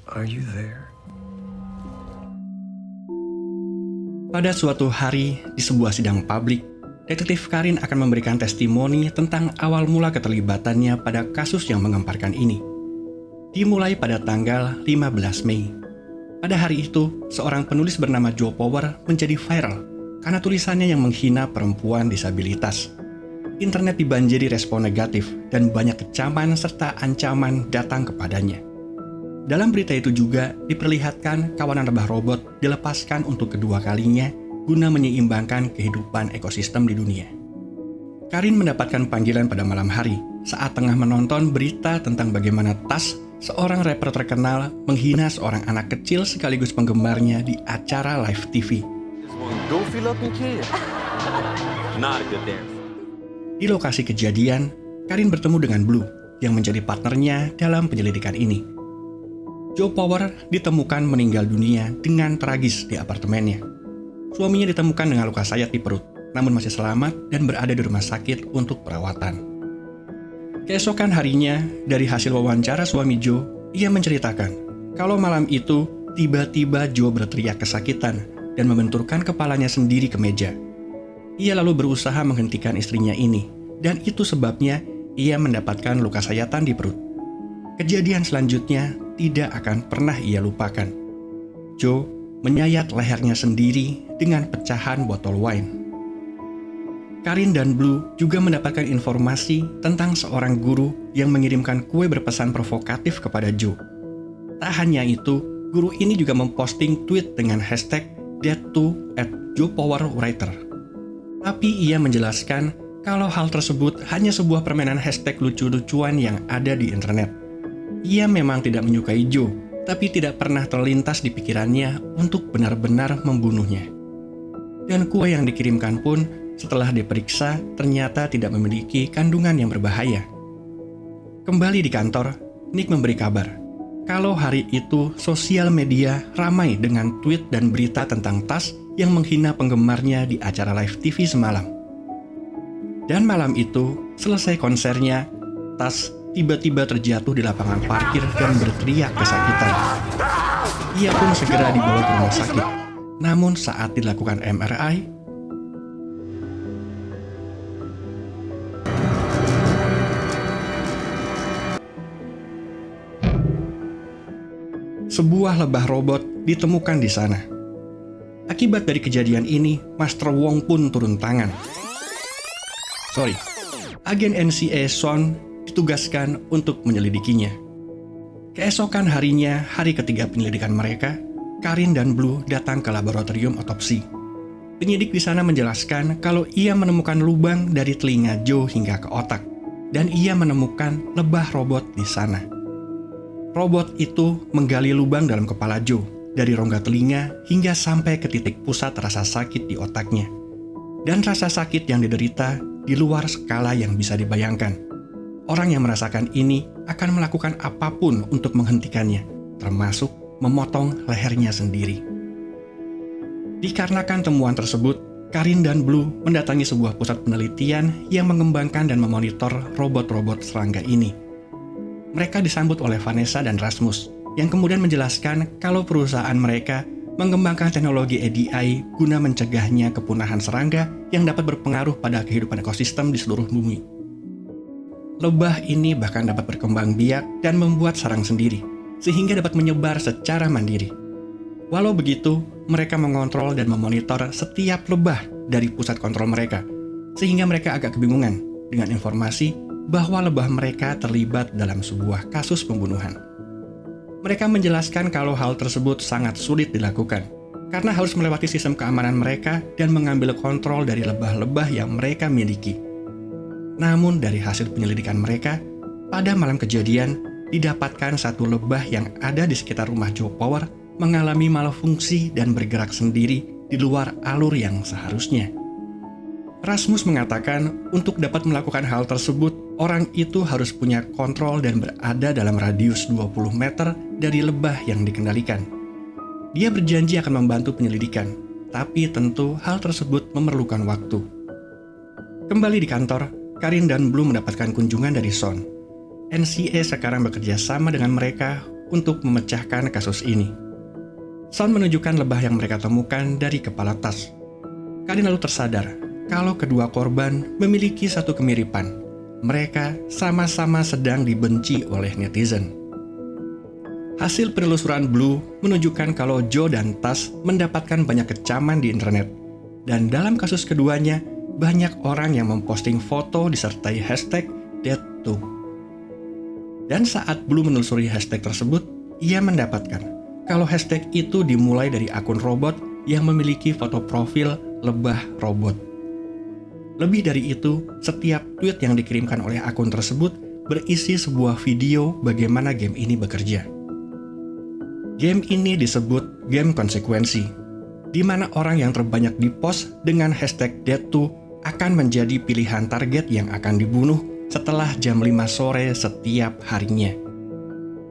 Are you there? Pada suatu hari di sebuah sidang publik, detektif Karin akan memberikan testimoni tentang awal mula keterlibatannya pada kasus yang menggemparkan ini. Dimulai pada tanggal 15 Mei. Pada hari itu, seorang penulis bernama Joe Power menjadi viral karena tulisannya yang menghina perempuan disabilitas. Internet dibanjiri respon negatif dan banyak kecaman serta ancaman datang kepadanya. Dalam berita itu juga diperlihatkan kawanan lebah robot dilepaskan untuk kedua kalinya guna menyeimbangkan kehidupan ekosistem di dunia. Karin mendapatkan panggilan pada malam hari saat tengah menonton berita tentang bagaimana Tas, seorang rapper terkenal, menghina seorang anak kecil sekaligus penggemarnya di acara live TV. Di lokasi kejadian, Karin bertemu dengan Blue yang menjadi partnernya dalam penyelidikan ini. Joe Power ditemukan meninggal dunia dengan tragis di apartemennya. Suaminya ditemukan dengan luka sayat di perut, namun masih selamat dan berada di rumah sakit untuk perawatan. Keesokan harinya, dari hasil wawancara suami Joe, ia menceritakan kalau malam itu tiba-tiba Joe berteriak kesakitan dan membenturkan kepalanya sendiri ke meja. Ia lalu berusaha menghentikan istrinya ini, dan itu sebabnya ia mendapatkan luka sayatan di perut. Kejadian selanjutnya tidak akan pernah ia lupakan. Joe menyayat lehernya sendiri dengan pecahan botol wine. Karin dan Blue juga mendapatkan informasi tentang seorang guru yang mengirimkan kue berpesan provokatif kepada Joe. Tak hanya itu, guru ini juga memposting tweet dengan hashtag #DeathTo@JoePowerWriter. Tapi ia menjelaskan kalau hal tersebut hanya sebuah permainan hashtag lucu-lucuan yang ada di internet. Ia memang tidak menyukai Joe, tapi tidak pernah terlintas di pikirannya untuk benar-benar membunuhnya. Dan kue yang dikirimkan pun setelah diperiksa ternyata tidak memiliki kandungan yang berbahaya. Kembali di kantor, Nick memberi kabar kalau hari itu sosial media ramai dengan tweet dan berita tentang Tas yang menghina penggemarnya di acara live TV semalam. Dan malam itu, selesai konsernya, Tas tiba-tiba terjatuh di lapangan parkir dan berteriak kesakitan. Ia pun segera dibawa ke rumah sakit. Namun saat dilakukan MRI, sebuah lebah robot ditemukan di sana. Akibat dari kejadian ini, Master Wong pun turun tangan. Agen NCA Son ditugaskan untuk menyelidikinya. Keesokan harinya, hari ketiga penyelidikan mereka, Karin dan Blue datang ke laboratorium otopsi. Penyidik di sana menjelaskan kalau ia menemukan lubang dari telinga Joe hingga ke otak, dan ia menemukan lebah robot di sana. Robot itu menggali lubang dalam kepala Joe, dari rongga telinga hingga sampai ke titik pusat rasa sakit di otaknya. Dan rasa sakit yang diderita di luar skala yang bisa dibayangkan. Orang yang merasakan ini akan melakukan apapun untuk menghentikannya, termasuk memotong lehernya sendiri. Dikarenakan temuan tersebut, Karin dan Blue mendatangi sebuah pusat penelitian yang mengembangkan dan memonitor robot-robot serangga ini. Mereka disambut oleh Vanessa dan Rasmus, yang kemudian menjelaskan kalau perusahaan mereka mengembangkan teknologi ADI guna mencegahnya kepunahan serangga yang dapat berpengaruh pada kehidupan ekosistem di seluruh bumi. Lebah ini bahkan dapat berkembang biak dan membuat sarang sendiri, sehingga dapat menyebar secara mandiri. Walau begitu, mereka mengontrol dan memonitor setiap lebah dari pusat kontrol mereka, sehingga mereka agak kebingungan dengan informasi bahwa lebah mereka terlibat dalam sebuah kasus pembunuhan. Mereka menjelaskan kalau hal tersebut sangat sulit dilakukan, karena harus melewati sistem keamanan mereka dan mengambil kontrol dari lebah-lebah yang mereka miliki. Namun dari hasil penyelidikan mereka, pada malam kejadian didapatkan satu lebah yang ada di sekitar rumah Joe Power mengalami malfungsi dan bergerak sendiri di luar alur yang seharusnya. Rasmus mengatakan untuk dapat melakukan hal tersebut, orang itu harus punya kontrol dan berada dalam radius 20 meter dari lebah yang dikendalikan. Dia berjanji akan membantu penyelidikan, tapi tentu hal tersebut memerlukan waktu. Kembali di kantor, Karin dan Blue mendapatkan kunjungan dari Son. NCA sekarang bekerja sama dengan mereka untuk memecahkan kasus ini. Sean menunjukkan lebah yang mereka temukan dari kepala tas. Karin lalu tersadar kalau kedua korban memiliki satu kemiripan. Mereka sama-sama sedang dibenci oleh netizen. Hasil penelusuran Blue menunjukkan kalau Joe dan Tas mendapatkan banyak kecaman di internet. Dan dalam kasus keduanya, banyak orang yang memposting foto disertai hashtag #death2. Dan saat Blue menelusuri hashtag tersebut, ia mendapatkan kalau hashtag itu dimulai dari akun robot yang memiliki foto profil lebah robot. Lebih dari itu, setiap tweet yang dikirimkan oleh akun tersebut berisi sebuah video bagaimana game ini bekerja. Game ini disebut game konsekuensi, di mana orang yang terbanyak di-post dengan hashtag #death2 akan menjadi pilihan target yang akan dibunuh setelah jam 5 sore setiap harinya.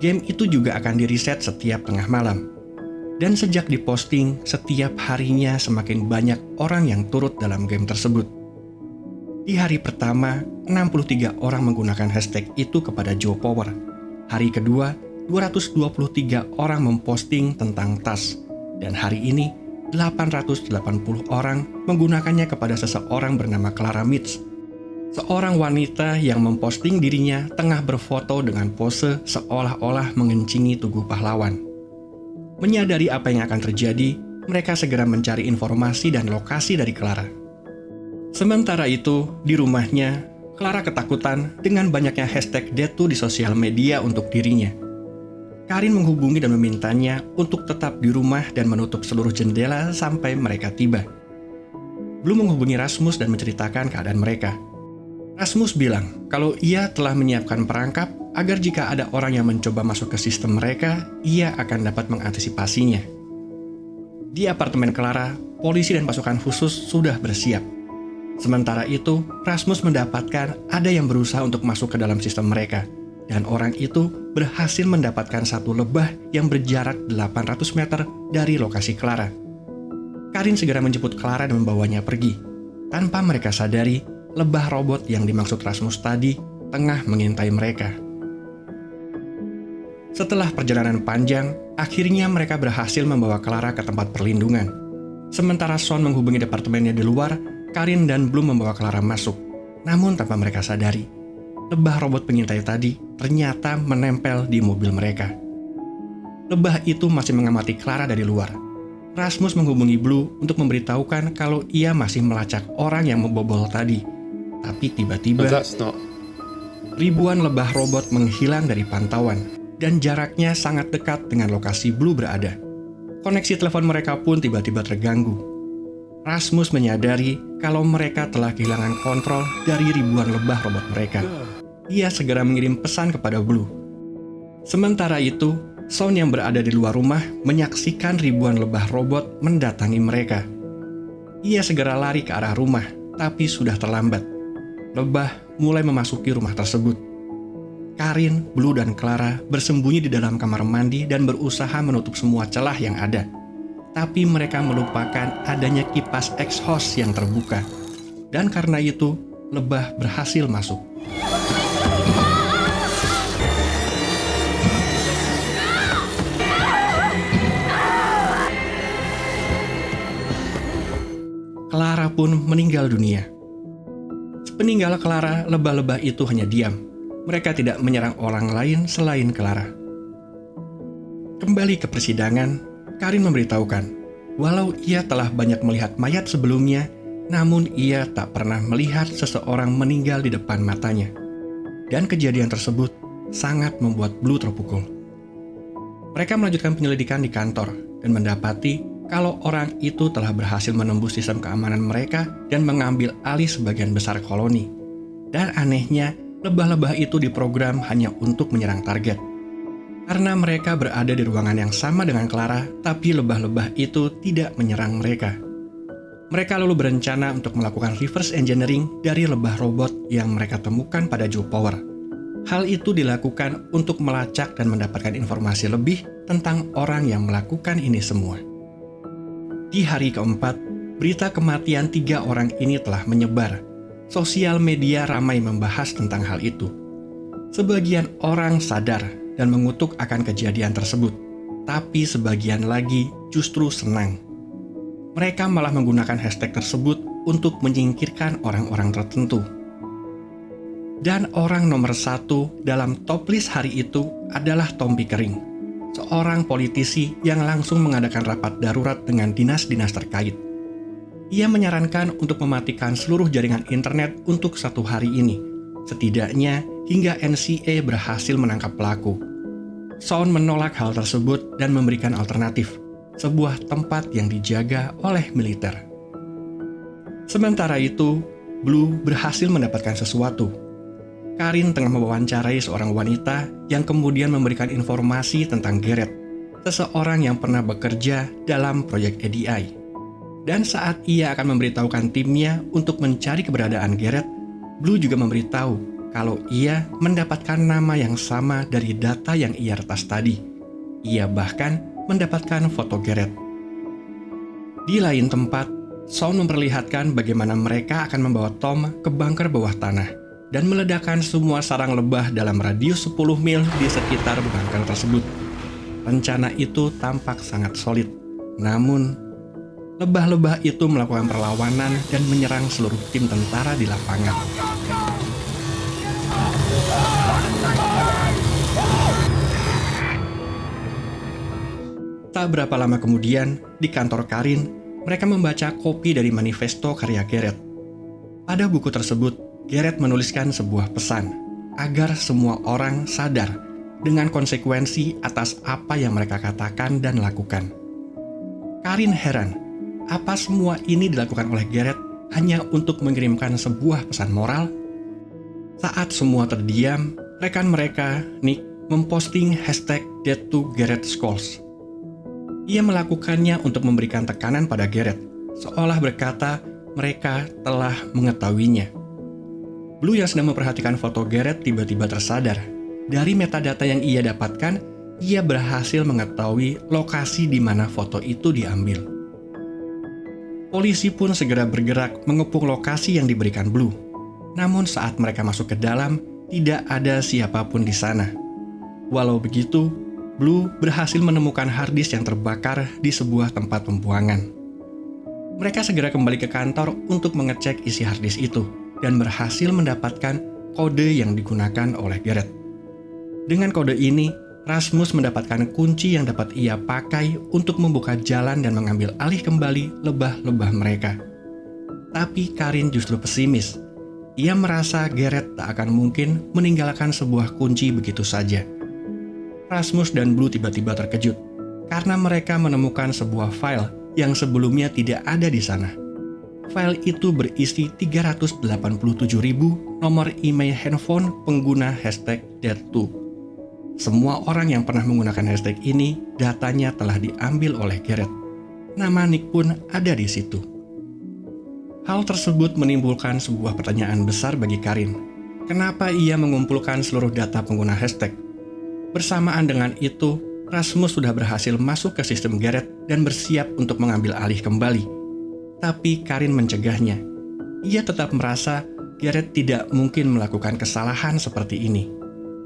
Game itu juga akan di-reset setiap tengah malam. Dan sejak diposting, setiap harinya semakin banyak orang yang turut dalam game tersebut. Di hari pertama, 63 orang menggunakan hashtag itu kepada Joe Power. Hari kedua, 223 orang memposting tentang Tas. Dan hari ini, 880 orang menggunakannya kepada seseorang bernama Clara Mitch. Seorang wanita yang memposting dirinya tengah berfoto dengan pose seolah-olah mengencingi tugu pahlawan. Menyadari apa yang akan terjadi, mereka segera mencari informasi dan lokasi dari Clara. Sementara itu, di rumahnya, Clara ketakutan dengan banyaknya hashtag #death2 di sosial media untuk dirinya. Karin menghubungi dan memintanya untuk tetap di rumah dan menutup seluruh jendela sampai mereka tiba. Blue menghubungi Rasmus dan menceritakan keadaan mereka. Rasmus bilang kalau ia telah menyiapkan perangkap agar jika ada orang yang mencoba masuk ke sistem mereka, ia akan dapat mengantisipasinya. Di apartemen Clara, polisi dan pasukan khusus sudah bersiap. Sementara itu, Rasmus mendapatkan ada yang berusaha untuk masuk ke dalam sistem mereka. Dan orang itu berhasil mendapatkan satu lebah yang berjarak 800 meter dari lokasi Clara. Karin segera menjemput Clara dan membawanya pergi. Tanpa mereka sadari, lebah robot yang dimaksud Rasmus tadi tengah mengintai mereka. Setelah perjalanan panjang, akhirnya mereka berhasil membawa Clara ke tempat perlindungan. Sementara Sean menghubungi departemennya di luar, Karin dan Blue membawa Clara masuk. Namun tanpa mereka sadari, lebah robot pengintai tadi ternyata menempel di mobil mereka. Lebah itu masih mengamati Clara dari luar. Rasmus menghubungi Blue untuk memberitahukan kalau ia masih melacak orang yang membobol tadi. Tapi tiba-tiba, ribuan lebah robot menghilang dari pantauan, dan jaraknya sangat dekat dengan lokasi Blue berada. Koneksi telepon mereka pun tiba-tiba terganggu. Rasmus menyadari kalau mereka telah kehilangan kontrol dari ribuan lebah robot mereka. Ia segera mengirim pesan kepada Blue. Sementara itu, Sean yang berada di luar rumah menyaksikan ribuan lebah robot mendatangi mereka. Ia segera lari ke arah rumah, tapi sudah terlambat. Lebah mulai memasuki rumah tersebut. Karin, Blue, dan Clara bersembunyi di dalam kamar mandi dan berusaha menutup semua celah yang ada. Tapi mereka melupakan adanya kipas exhaust yang terbuka. Dan karena itu, lebah berhasil masuk. Clara pun meninggal dunia. Sepeninggal Clara, lebah-lebah itu hanya diam. Mereka tidak menyerang orang lain selain Clara. Kembali ke persidangan, Karin memberitahukan, walau ia telah banyak melihat mayat sebelumnya, namun ia tak pernah melihat seseorang meninggal di depan matanya. Dan kejadian tersebut sangat membuat Blue terpukul. Mereka melanjutkan penyelidikan di kantor dan mendapati kalau orang itu telah berhasil menembus sistem keamanan mereka dan mengambil alih sebagian besar koloni. Dan anehnya, lebah-lebah itu diprogram hanya untuk menyerang target. Karena mereka berada di ruangan yang sama dengan Clara, tapi lebah-lebah itu tidak menyerang mereka. Mereka lalu berencana untuk melakukan reverse engineering dari lebah robot yang mereka temukan pada Joe Power. Hal itu dilakukan untuk melacak dan mendapatkan informasi lebih tentang orang yang melakukan ini semua. Di hari keempat, berita kematian 3 orang ini telah menyebar. Sosial media ramai membahas tentang hal itu. Sebagian orang sadar dan mengutuk akan kejadian tersebut, tapi sebagian lagi justru senang. Mereka malah menggunakan hashtag tersebut untuk menyingkirkan orang-orang tertentu. Dan orang nomor 1 dalam top list hari itu adalah Tom Pickering, seorang politisi yang langsung mengadakan rapat darurat dengan dinas-dinas terkait. Ia menyarankan untuk mematikan seluruh jaringan internet untuk 1 hari ini, setidaknya hingga NCA berhasil menangkap pelaku. Sean menolak hal tersebut dan memberikan alternatif, sebuah tempat yang dijaga oleh militer. Sementara itu, Blue berhasil mendapatkan sesuatu. Karin tengah mewawancarai seorang wanita yang kemudian memberikan informasi tentang Garrett, seseorang yang pernah bekerja dalam proyek ADI. Dan saat ia akan memberitahukan timnya untuk mencari keberadaan Garrett, Blue juga memberitahu kalau ia mendapatkan nama yang sama dari data yang ia retas tadi. Ia bahkan mendapatkan foto Garrett. Di lain tempat, Sean memperlihatkan bagaimana mereka akan membawa Tom ke bunker bawah tanah dan meledakkan semua sarang lebah dalam radius 10 mil di sekitar bunker tersebut. Rencana itu tampak sangat solid, namun lebah-lebah itu melakukan perlawanan dan menyerang seluruh tim tentara di lapangan. Tak berapa lama kemudian, di kantor Karin, mereka membaca kopi dari manifesto karya Garrett. Pada buku tersebut, Garrett menuliskan sebuah pesan agar semua orang sadar dengan konsekuensi atas apa yang mereka katakan dan lakukan. Karin heran, apa semua ini dilakukan oleh Garrett hanya untuk mengirimkan sebuah pesan moral? Saat semua terdiam, rekan mereka, Nick, memposting hashtag Death to Garrett Scholes. Ia melakukannya untuk memberikan tekanan pada Garrett, seolah berkata mereka telah mengetahuinya. Blue yang sedang memperhatikan foto Garrett tiba-tiba tersadar. Dari metadata yang ia dapatkan, ia berhasil mengetahui lokasi di mana foto itu diambil. Polisi pun segera bergerak mengepung lokasi yang diberikan Blue. Namun saat mereka masuk ke dalam, tidak ada siapapun di sana. Walau begitu, Blue berhasil menemukan harddisk yang terbakar di sebuah tempat pembuangan. Mereka segera kembali ke kantor untuk mengecek isi harddisk itu dan berhasil mendapatkan kode yang digunakan oleh Garrett. Dengan kode ini, Rasmus mendapatkan kunci yang dapat ia pakai untuk membuka jalan dan mengambil alih kembali lebah-lebah mereka. Tapi Karin justru pesimis. Ia merasa Garrett tak akan mungkin meninggalkan sebuah kunci begitu saja. Rasmus dan Blue tiba-tiba terkejut karena mereka menemukan sebuah file yang sebelumnya tidak ada di sana. File itu berisi 387.000 nomor email handphone pengguna hashtag #death2. Semua orang yang pernah menggunakan hashtag ini, datanya telah diambil oleh Garrett. Nama Nick pun ada di situ. Hal tersebut menimbulkan sebuah pertanyaan besar bagi Karin. Kenapa ia mengumpulkan seluruh data pengguna hashtag? Bersamaan dengan itu, Rasmus sudah berhasil masuk ke sistem Garrett dan bersiap untuk mengambil alih kembali. Tapi Karin mencegahnya. Ia tetap merasa Garrett tidak mungkin melakukan kesalahan seperti ini.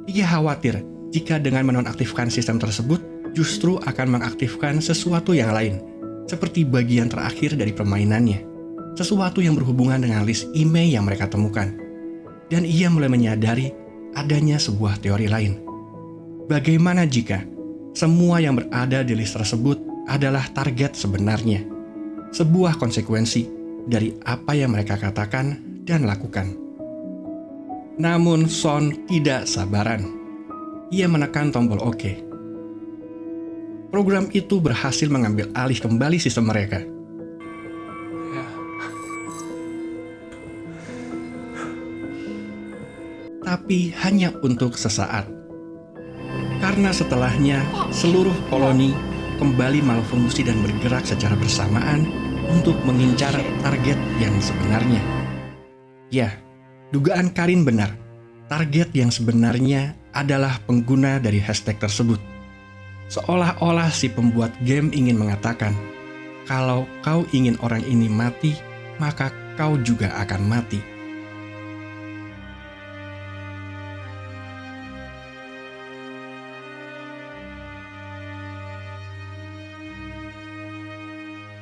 Ia khawatir jika dengan menonaktifkan sistem tersebut, justru akan mengaktifkan sesuatu yang lain, seperti bagian terakhir dari permainannya. Sesuatu yang berhubungan dengan list email yang mereka temukan. Dan ia mulai menyadari adanya sebuah teori lain. Bagaimana jika semua yang berada di list tersebut adalah target sebenarnya? Sebuah konsekuensi dari apa yang mereka katakan dan lakukan. Namun Sean tidak sabaran. Ia menekan tombol OK. Program itu berhasil mengambil alih kembali sistem mereka. Tapi hanya untuk sesaat. Karena setelahnya, seluruh koloni kembali malfungsi dan bergerak secara bersamaan untuk mengincar target yang sebenarnya. Ya, dugaan Karin benar. Target yang sebenarnya adalah pengguna dari hashtag tersebut. Seolah-olah si pembuat game ingin mengatakan, kalau kau ingin orang ini mati, maka kau juga akan mati.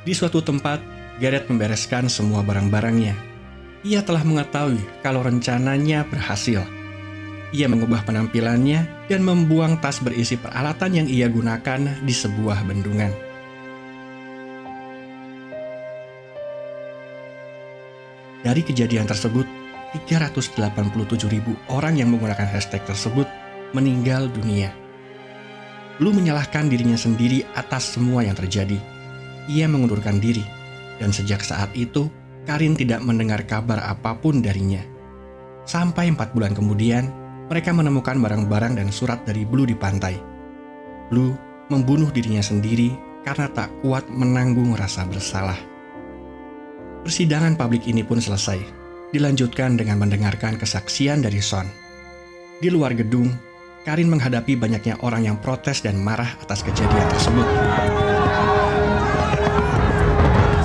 Di suatu tempat, Gareth membereskan semua barang-barangnya. Ia telah mengetahui kalau rencananya berhasil. Ia mengubah penampilannya dan membuang tas berisi peralatan yang ia gunakan di sebuah bendungan. Dari kejadian tersebut, 387.000 orang yang menggunakan hashtag tersebut meninggal dunia. Blue menyalahkan dirinya sendiri atas semua yang terjadi. Ia mengundurkan diri, dan sejak saat itu, Karin tidak mendengar kabar apapun darinya. Sampai 4 bulan kemudian, mereka menemukan barang-barang dan surat dari Blue di pantai. Blue membunuh dirinya sendiri karena tak kuat menanggung rasa bersalah. Persidangan publik ini pun selesai, dilanjutkan dengan mendengarkan kesaksian dari Son. Di luar gedung, Karin menghadapi banyaknya orang yang protes dan marah atas kejadian tersebut.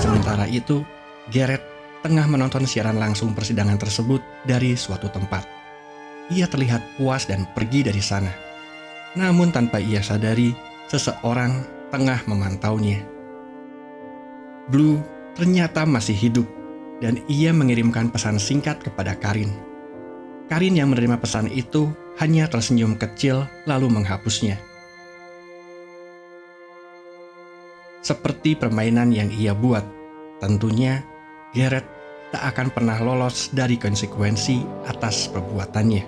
Sementara itu, Gareth tengah menonton siaran langsung persidangan tersebut dari suatu tempat. Ia terlihat puas dan pergi dari sana. Namun tanpa ia sadari, seseorang tengah memantaunya. Blue ternyata masih hidup, dan ia mengirimkan pesan singkat kepada Karin. Karin yang menerima pesan itu hanya tersenyum kecil lalu menghapusnya. Seperti permainan yang ia buat, tentunya Gareth tak akan pernah lolos dari konsekuensi atas perbuatannya.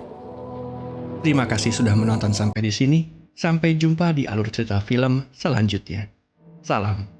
Terima kasih sudah menonton sampai di sini. Sampai jumpa di alur cerita film selanjutnya. Salam.